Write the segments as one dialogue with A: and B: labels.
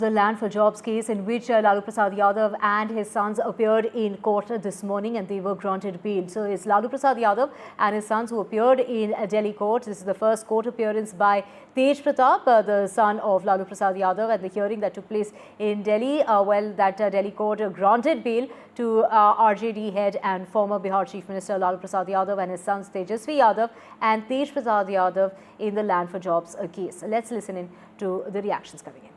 A: The Land for Jobs case in which Lalu Prasad Yadav and his sons appeared in court this morning and they were granted bail. So it's Lalu Prasad Yadav and his sons who appeared in Delhi court. This is the first court appearance by Tej Pratap, the son of Lalu Prasad Yadav, and the hearing that took place in Delhi. That Delhi court granted bail to RJD head and former Bihar Chief Minister Lalu Prasad Yadav and his sons Tejasvi Yadav and Tej Pratap Yadav in the Land for Jobs case. Let's listen in to the reactions coming in.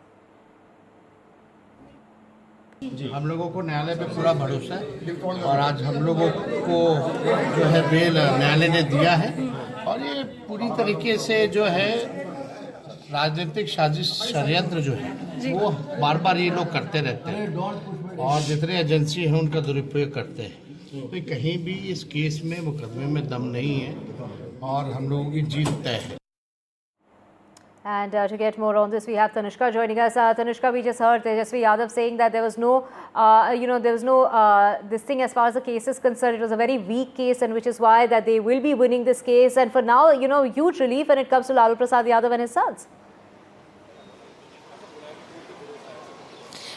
B: हम लोगों को न्यायालय पे पूरा भरोसा है और आज हम लोगों को जो है बेल न्यायालय ने दिया है और ये पूरी तरीके से जो है राजनीतिक साजिश षड्यंत्र जो है वो बार बार ये लोग करते रहते हैं और जितने एजेंसी हैं उनका दुरुपयोग करते हैं। तो कहीं भी इस केस में मुकदमे में दम नहीं है और हम लोगों की जीत तय है।
A: And to get more on this, we have Tanushka joining us. Tanushka, we just heard Tejasvi Yadav saying that there was no, this thing as far as the case is concerned. It was a very weak case, and which is why that they will be winning this case. And for now, huge relief when it comes to Lalu Prasad Yadav and his sons.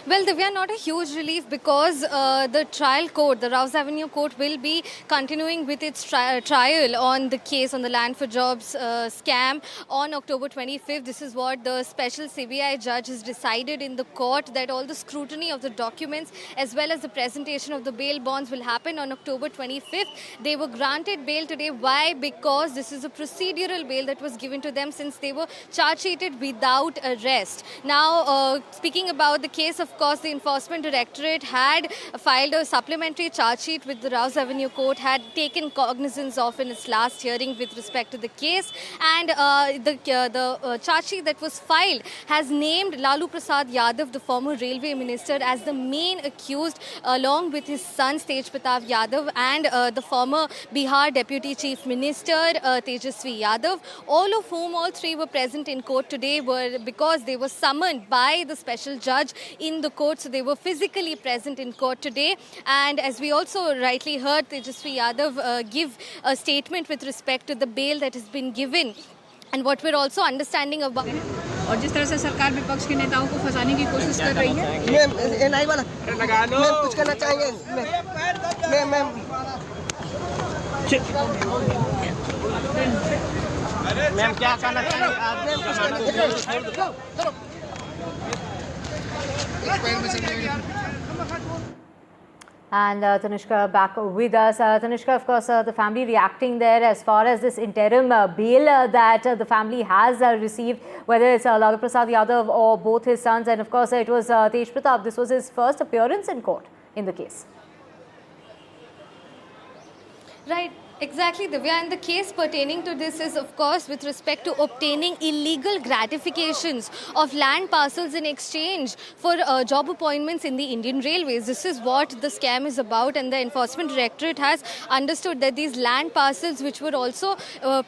C: Well, Divya, not a huge relief because the trial court, the Rouse Avenue court, will be continuing with its trial on the case on the Land for Jobs scam on October 25th. This is what the special CBI judge has decided in the court, that all the scrutiny of the documents as well as the presentation of the bail bonds will happen on October 25th. They were granted bail today. Why? Because this is a procedural bail that was given to them since they were charge sheeted without arrest. Now, speaking about the case, of course, the Enforcement Directorate had filed a supplementary charge sheet with the Rouse Avenue Court, had taken cognizance of in its last hearing with respect to the case, and the charge sheet that was filed has named Lalu Prasad Yadav, the former Railway Minister, as the main accused, along with his son Tej Pratap Yadav and the former Bihar Deputy Chief Minister Tejasvi Yadav, all three were present in court today because they were summoned by the special judge in the court, so they were physically present in court today. And as we also rightly heard Tejasvi Yadav give a statement with respect to the bail that has been given, and what we're also understanding about.
D: और जिस तरह से सरकार विपक्ष के नेताओं को फंसाने की कोशिश कर रही है,
E: मैं कुछ कहना चाहेंगे, मैम क्या कहना चाहेंगे?
A: And Tanushka back with us. Tanushka, of course, the family reacting there as far as this interim bail that the family has received, whether it's Lalu Prasad Yadav or both his sons, and of course it was Tej Pratap. This was his first appearance in court in the case.
C: Right. Exactly, Divya. And the case pertaining to this is, of course, with respect to obtaining illegal gratifications of land parcels in exchange for job appointments in the Indian Railways. This is what the scam is about, and the Enforcement Directorate has understood that these land parcels, which were also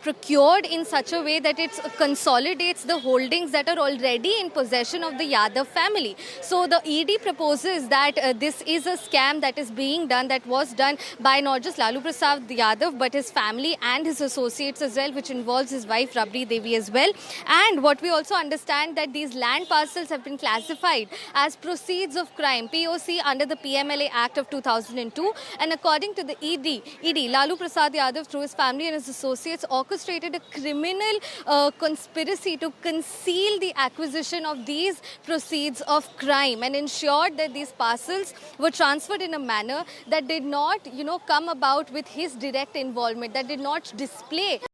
C: procured in such a way that it consolidates the holdings that are already in possession of the Yadav family. So the ED proposes that this is a scam that is being done, that was done by not just Lalu Prasad Yadav, but his family and his associates as well, which involves his wife Rabri Devi as well. And what we also understand, that these land parcels have been classified as proceeds of crime, POC, under the PMLA Act of 2002. And according to the ED, Lalu Prasad Yadav, through his family and his associates, orchestrated a criminal conspiracy to conceal the acquisition of these proceeds of crime and ensured that these parcels were transferred in a manner that did not, come about with his direct involvement, that did not display